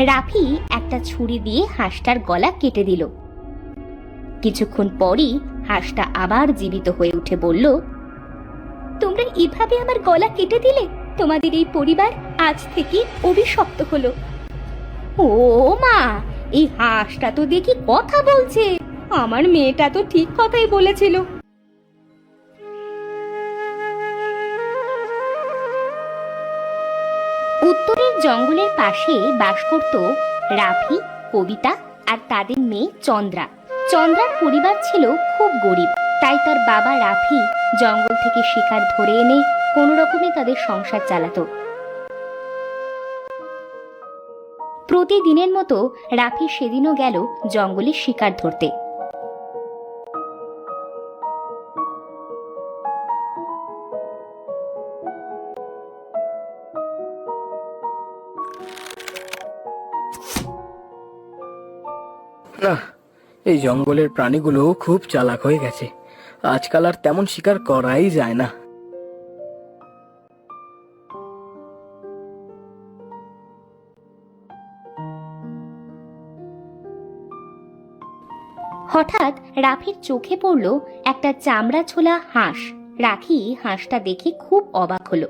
রাফি একটা ছুরি দিয়ে হাঁসটার গলা কেটে দিল। কিছুক্ষণ পরই হাঁসটা আবার জীবিত হয়ে উঠে বলল, তোমরা এভাবে আমার গলা কেটে দিলে, তোমাদের এই পরিবার আজ থেকে অভিশপ্ত হলো। ও মা, এই হাঁসটা তো দেখি কথা বলছে, আমার মেয়েটা তো ঠিক কথাই বলেছিল। উত্তরের জঙ্গলের পাশে বাস করত রাফি, কবিতা আর তাদের মেয়ে চন্দ্রা। চন্দ্রার পরিবার ছিল খুব গরিব, তাই তার বাবা রাফি জঙ্গল থেকে শিকার ধরে এনে কোনো রকমে তাদের সংসার চালাতো। প্রতিদিনের মতো রাফি সেদিনও গেল জঙ্গলে শিকার ধরতে। না, এই জঙ্গলের প্রাণীগুলো খুব চালাক হয়ে গেছে। আজকাল আর তেমন শিকার করাই যায় না। হঠাৎ রাফির চোখে পড়ল একটা চামড়া ছোলা হাঁস। রাফি হাঁসটা দেখে খুব অবাক হলো।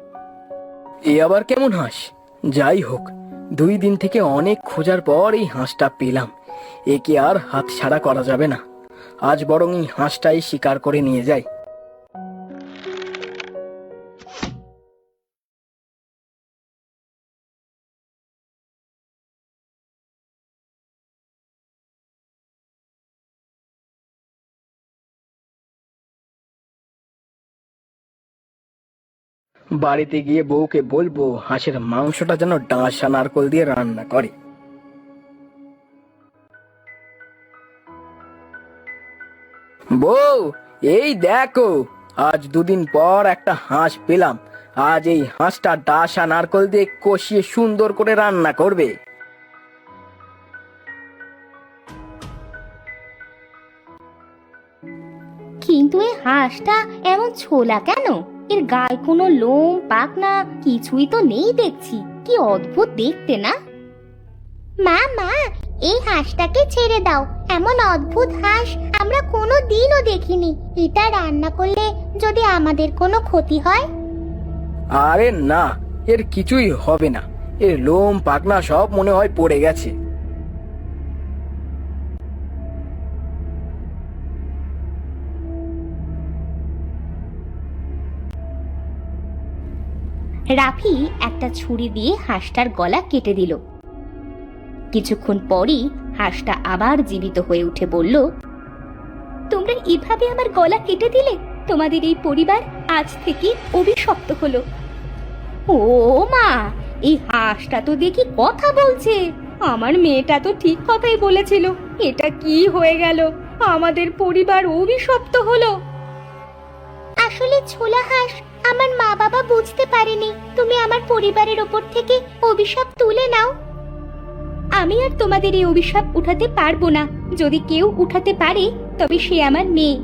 এ আবার কেমন হাঁস? যাই হোক, 2 দিন থেকে অনেক খোঁজার পর এই হাঁসটা পেলাম। একে আর হাত ছাড়া করা যাবে না। আজ বরং এই হাঁসটাই শিকার করে নিয়ে যাই। বাড়িতে গিয়ে বউকে বলবো হাঁসের মাংসটা যেন ডাঁশা নারকোল দিয়ে রান্না করে। বউ, এই দেখো, আজ 2 দিন পর একটা হাঁস পেলাম। আজ এই হাঁসটা ডাঁশা নারকোল দিয়ে কষিয়ে সুন্দর করে রান্না করবে। কিন্তু এই হাঁসটা এমন ছোলা কেন? এর গায়ে কোনো লোম পাখনা কিছুই তো নেই দেখছি। কি অদ্ভুত দেখতে না? মা মা, এই হাঁসটাকে ছেড়ে দাও। এমন অদ্ভুত হাঁস আমরা কোনো দিনও দেখিনি। এটা রান্না করলে যদি আমাদের কোনো ক্ষতি হয়? আরে না, এর কিছুই হবে না। এর লোম পাখনা সব মনে হয় পড়ে গেছে। রাফি একটা ছুরি দিয়ে হাঁসটার গলা কেটে দিল। কিছুক্ষণ পরই হাঁসটা আবার জীবিত হয়ে উঠে বলল, তোমরা এভাবে আমার গলা কেটে দিলে, তোমাদের এই পরিবার আজ থেকে অভিশপ্ত হলো। ও মা, এই হাঁসটা তো দেখি কথা বলছে, আমার মেয়েটা তো ঠিক কথাই বলেছিল। এটা কি হয়ে গেল? আমাদের পরিবার অভিশপ্ত হলো। আসলে ছোলা হাঁস, আমার মা বাবা বুঝতে পারেনি তুমি আমার পরিবারের ওপর থেকে অভিশাপ তুলে নাও। আমি আর তোমাদের এই অভিশাপ উঠাতে পারবো না। যদি কেউ উঠাতে পারে তবে সে আমার মেয়ে।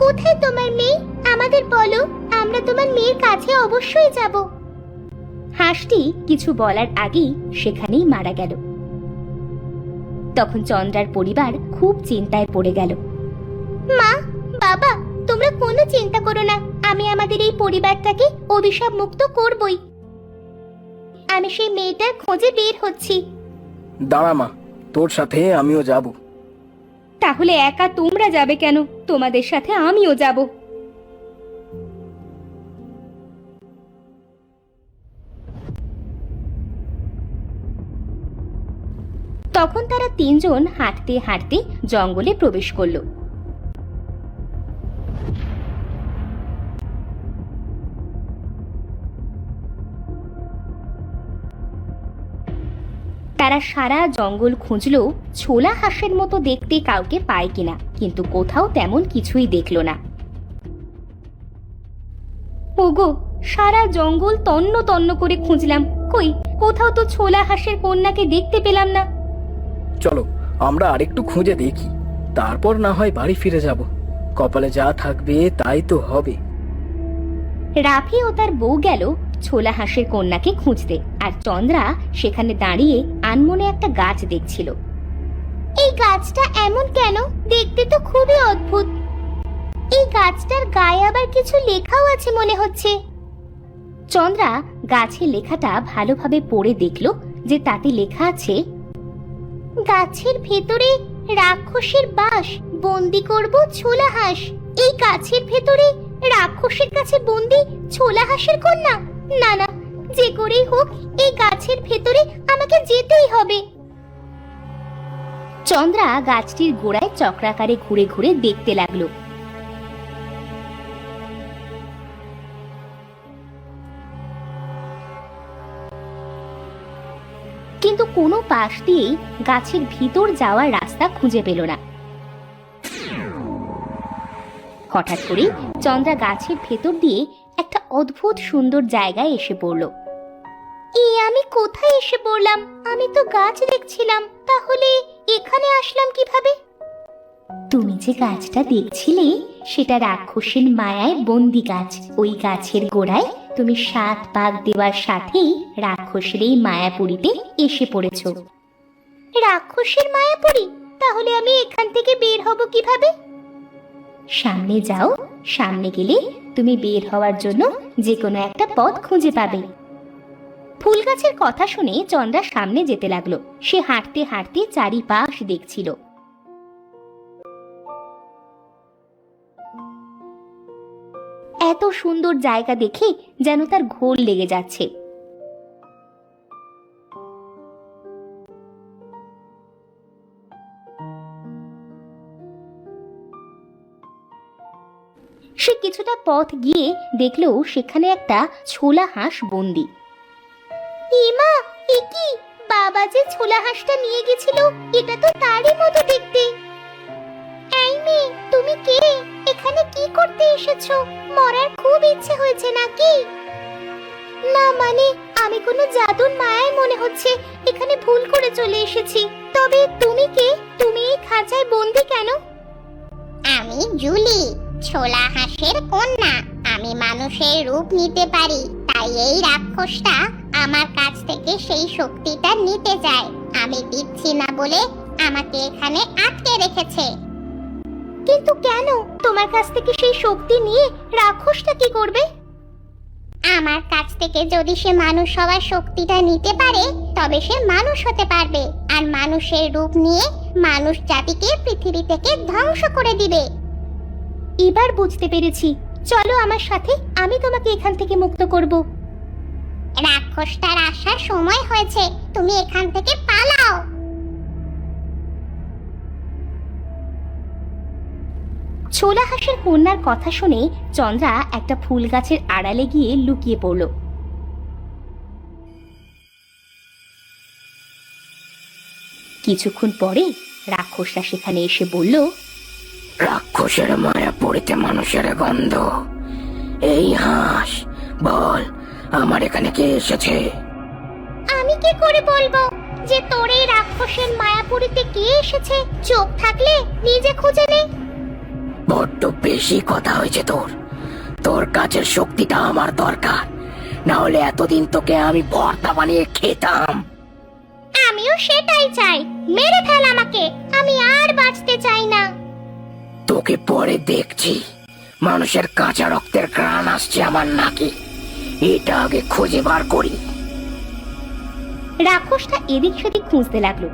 কোথায় তোমার মেয়ে? আমাদের বলো, আমরা তোমার মেয়ের কাছে অবশ্যই যাব। হাঁসটি কিছু বলার আগেই সেখানেই মারা গেল। তখন চন্দ্রার পরিবার খুব চিন্তায় পড়ে গেল। মা, বাবা, তোমরা কোনো চিন্তা করো না। আমি আমাদের এই পরিবারটাকে অভিশাপ মুক্ত করবই। আমি সেই মেয়েটার খোঁজে বের হচ্ছি। দাঁড়া মা, তোর সাথে আমিও যাব। তাহলে একা তোমরা যাবে কেন? তোমাদের সাথে আমিও যাব। তখন তারা 3 জন হাঁটতে হাঁটতে জঙ্গলে প্রবেশ করলো। তারা সারা জঙ্গল খুঁজলো ছোলা হাঁসের মতো দেখতে কাউকে পায় কিনা, কিন্তু কোথাও তেমন কিছুই দেখলো না। ওগো, সারা জঙ্গল তন্ন তন্ন করে খুঁজলাম, কই কোথাও তো ছোলা হাঁসের কন্যাকে দেখতে পেলাম না। চলো আমরা আরেকটু খুঁজে দেখি, তারপর না হয় বাড়ি ফিরে যাব। কপালে যা থাকবে তাই তো হবে। রাফি ও তার বউ গেল ছোলা হাঁসের কন্যাকে খুঁজতে, আর চন্দ্রা সেখানে দাঁড়িয়ে আনমনে একটা গাছ দেখছিল। এই গাছটা এমন কেন? দেখতে তো খুবই অদ্ভুত। এই গাছটার গায়ে আবার কিছু লেখাও আছে মনে হচ্ছে। চন্দ্রা গাছের লেখাটা ভালোভাবে পড়ে দেখলো যে তাতে লেখা আছে, গাছের ভেতরে রাক্ষসের বাস, বন্দি করব ছোলা হাঁস। এই গাছের ভেতরে রাক্ষসের কাছে বন্দি ছোলা হাঁসের কন্যা? না না, যে করেই হোক এই গাছের ভেতরে আমাকে যেতেই হবে। চন্দ্রা গাছটির গোড়ায় চক্রাকারে ঘুরে ঘুরে দেখতে লাগলো। কিন্তু কোনো পাশ দিয়েই গাছের ভিতর যাওয়ার রাস্তা খুঁজে পেল না। হঠাৎ করে চন্দ্রা গাছের ভেতর দিয়ে একটা অদ্ভুত সুন্দর জায়গায় এসে পড়ল। আমি কোথায় এসে পড়লাম? আমি তো গাছ দেখছিলাম, তাহলে এখানে আসলাম কিভাবে? তুমি যে গাছটা দেখছিলে সেটা রাক্ষসের মায়ায় বন্দি গাছ। ওই গাছের গোড়ায় তুমি 7 পাক দেওয়ার সাথেই রাক্ষসের এই মায়াপুরীতে এসে পড়েছ। রাক্ষসের মায়াপুরী? তাহলে আমি এখান থেকে বের হব কিভাবে? সামনে যাও, সামনে গেলে তুমি বের হওয়ার জন্য যে কোনো একটা পথ খুঁজে পাবে। ফুল গাছের কথা শুনে চন্দ্রা সামনে যেতে লাগলো। সে হাঁটতে হাঁটতে চারিপাশ দেখছিল। এত সুন্দর জায়গা দেখে যেন তার ঘোর লেগে যাচ্ছে। সে কিছুটা পথ গিয়ে দেখলো সেখানে একটা ছোলা হাঁস বন্দি। ইমা, এ কি? বাবা যে ছোলা হাঁসটা নিয়ে গেছিল, এটা তো তারই মতো দেখতে। এই মেয়ে, তুমি কে? এখানে কি করতে এসেছো? মরার খুব ইচ্ছে হয়েছে নাকি? না মানে, আমি কোনো জাদুর মায়ায় মনে হচ্ছে এখানে ভুল করে চলে এসেছি। তবে তুমি কে? তুমি এই খাঁচায় বন্দি কেন? আমি জুলি, ছোলা হাঁসের কন্যা। আমি মানুষের রূপ নিতে পারি, তাই এই রাক্ষসটা আমার কাছ থেকে সেই শক্তিটা নিতে চায়। আমি দিচ্ছি না বলে আমাকে এখানে আটকে রেখেছে। কিন্তু কেন? তোমার কাছ থেকে সেই শক্তি নিয়ে রাক্ষসটা কি করবে? আমার কাছ থেকে যদি সে মানুষ হওয়ার শক্তিটা নিতে পারে, তবে সে মানুষ হতে পারবে, আর মানুষের রূপ নিয়ে মানুষ জাতিকে পৃথিবী থেকে ধ্বংস করে দিবে। এবার বুঝতে পেরেছি, চলো আমার সাথে, আমি তোমাকে এখান থেকে মুক্ত করব। রাক্ষসটার আসার সময় হয়েছে, তুমি এখান থেকে পালাও। ছোলা হাঁসের কন্যার কথা শুনে চন্দ্রা একটা ফুল গাছের আড়ালে গিয়ে লুকিয়ে পড়ল। কিছুক্ষণ পরে রাক্ষসটা সেখানে এসে বলল, রাক্ষসের মায়া পড়িতে মানুষের গন্ধ। এই হাঁস, বল আমার এখানে কে এসেছে? আমি কি করে বলবো যে তোর এই রাক্ষসের মায়াপুরীতে কে এসেছে? চোখ থাকলে নিজে খুঁজে নে। বড্ড বেশি কথা হয়েছে তোর। তোর কাছের শক্তিটা আমার দরকার, না হলে এতদিন তোকে আমি ভর্তা বানিয়ে খেতাম। আমিও সেটাই চাই, মেরে ফেল আমাকে, আমি আর বাঁচতে চাই না। তোকে পরে দেখছি। মানুষের কাঁচা রক্তের ঘ্রাণ আসছে আমার নাকে, এটা আগে খুঁজে বার করি। রাক্ষসটা এদিক সেদিক খুঁজতে লাগলো।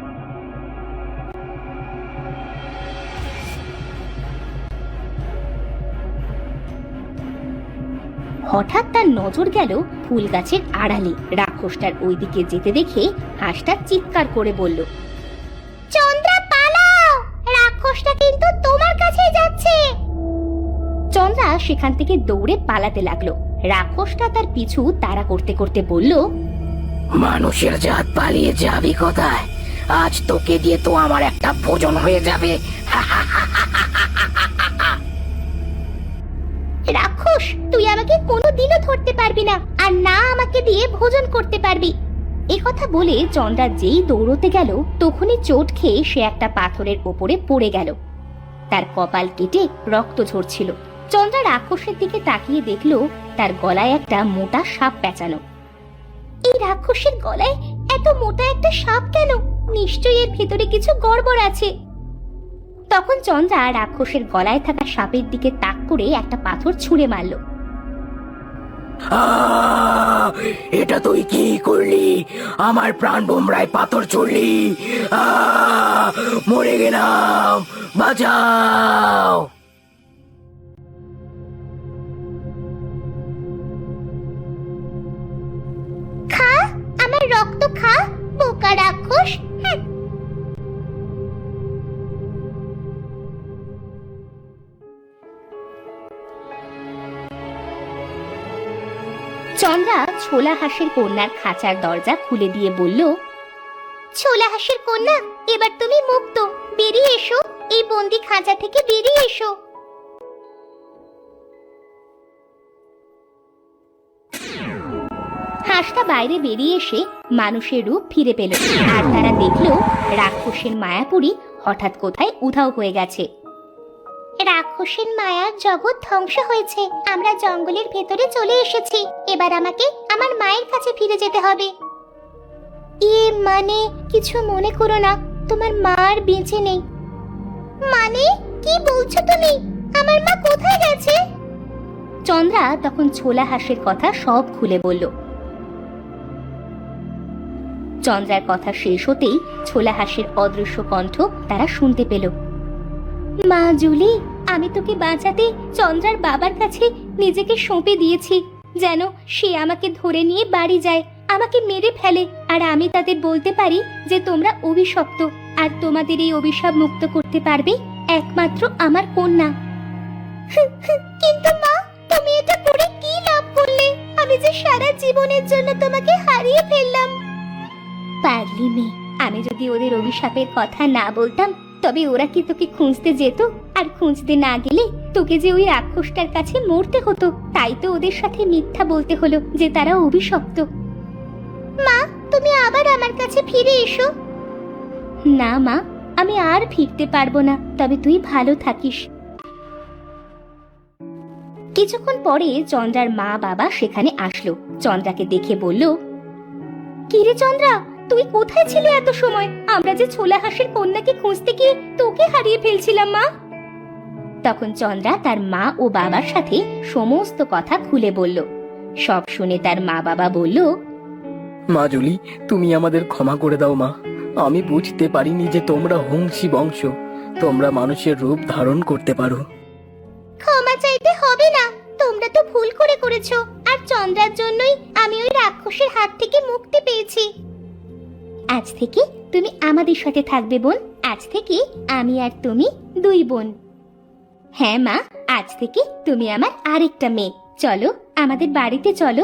হঠাৎ তার নজর গেল ফুল গাছের আড়ালে। রাক্ষসটার ওইদিকে যেতে দেখে হাঁসটা চিৎকার করে বলল, চন্দ্রা পালাও, রাক্ষসটা কিন্তু তোমার কাছেই যাচ্ছে। চন্দ্রা সেখান থেকে দৌড়ে পালাতে লাগলো। রাক্ষসটা তার পিছু তাড়া করতে করতে বলল, মানুষের জাত পালিয়ে যাবি কোথায়? আজ তোকে দিয়ে তো আমার একটা ভোজন হয়ে যাবে। রাক্ষস, তুই আমাকে কোনোদিনও ধরতে পারবি না, আর না আমাকে দিয়ে ভোজন করতে পারবি। এ কথা বলে চন্দ্রা যেই দৌড়তে গেল, তখনই চোট খেয়ে সে একটা পাথরের ওপরে পড়ে গেল। তার কপাল কেটে রক্ত ঝরছিল। চন্দ্রা রাক্ষসের দিকে তাকিয়ে দেখলো তার গলায় একটা মোটা সাপ পেঁচানো। এই রাক্ষসের গলায় এত মোটা একটা সাপ কেন? নিশ্চয়ই এর ভেতরে কিছু গড়বড় আছে। তখন চন্দ্রা রাক্ষসের গলায় থাকা সাপের দিকে তাক করে একটা পাথর ছুঁড়ে মারল। এটা তুই কি করলি? আমার প্রাণ বোমরায় পাথর ছুড়লি। মরে গেলাম, বাঁচাও। খা, আমার রক্ত খা, বোকা রাক্ষস। চন্দ্রা ছোলা হাঁসের কন্যার খাঁচার দরজা খুলে দিয়ে বলল, ছোলা হাঁসের কন্যা, এবার তুমি মুক্ত। বেরিয়ে এসো, এই বন্দি খাঁচা থেকে বেরিয়ে এসো। হাঁসটা বাইরে বেরিয়ে এসে মানুষের রূপ ফিরে পেল, আর তারা দেখল রাক্ষসের মায়াপুরী হঠাৎ কোথায় উধাও হয়ে গেছে। রাক্ষসের মায়ার জগৎ ধ্বংস হয়েছে। আমরা জঙ্গলের ভেতরে চলে এসেছি। এবার আমাকে আমার মায়ের কাছে ফিরে যেতে হবে। মানে কিছু মনে করো না, তোমার মা আর বেঁচে নেই। মানে কি বলছো তুমি? আমার মা কোথায় গেছে? চন্দ্রা তখন ছোলা হাঁসের কথা সব খুলে বলল। চন্দ্রার কথা শেষ হতেই ছোলা হাঁসের অদৃশ্য কণ্ঠ তারা শুনতে পেল। মা জুলি, আমি তোকে বাঁচাতে চন্দ্রার বাবার কাছে নিজেকে সঁপে দিয়েছি, যেন সে আমাকে ধরে নিয়ে বাড়ি যায়, আমাকে মেরে ফেলে, আর আমি তাদের বলতে পারি যে তোমরা অভিশপ্ত, আর তোমাদের এই অভিশাপ মুক্ত করতে পারবে একমাত্র আমার কন্যা। কিন্তু মা, তুমি এটা করে কি লাভ করলে? আমি যে সারা জীবনের জন্য তোমাকে হারিয়ে ফেললাম। পারলি মেয়ে, আমি যদি ওদের অভিশাপের কথা না বলতাম তবে ওরা কি তোকে খুঁজতে যেত? আর খুঁজতে না গেলে তোকে যে ওই রাক্ষসটার কাছে মরতে হতো। তাই তো ওদের সাথে মিথ্যা বলতে হলো যে তারা অভিশপ্ত। মা, তুমি আবার আমার কাছে ফিরে এসো। না মা, আমি আর ফিরতে পারবো না, তবে তুই ভালো থাকিস। কিছুক্ষণ পরে চন্দ্রার মা বাবা সেখানে আসলো। চন্দ্রাকে দেখে বলল, কিরে চন্দ্রা, তুই কোথায় ছিলে এত সময়? আমরা যে ছোলা হাঁসের কন্যাকে খুঁজতে গিয়ে তোকে হারিয়ে ফেলছিলাম মা। তখন চন্দ্রা তার মা ও বাবার সাথে সমস্ত কথা খুলে বলল। সব শুনে তার মা বাবা বলল, মা জুলি, তুমি আমাদের ক্ষমা করে দাও মা। আমি বুঝতে পারিনি যে তোমরা হংসী বংশ, তোমরা মানুষের রূপ ধারণ করতে পারো। ক্ষমা চাইতে হবে না, তোমরা তো ভুল করেছো। আর চন্দ্রার জন্যই আমি ওই রাক্ষসের হাত থেকে মুক্তি পেয়েছি। আজ থেকে তুমি আমাদের সাথে থাকবে বোন। আজ থেকে আমি আর তুমি দুই বোন। হ্যাঁ মা, আজ থেকে তুমি আমার আরেকটা মেয়ে। চলো, আমাদের বাড়িতে চলো।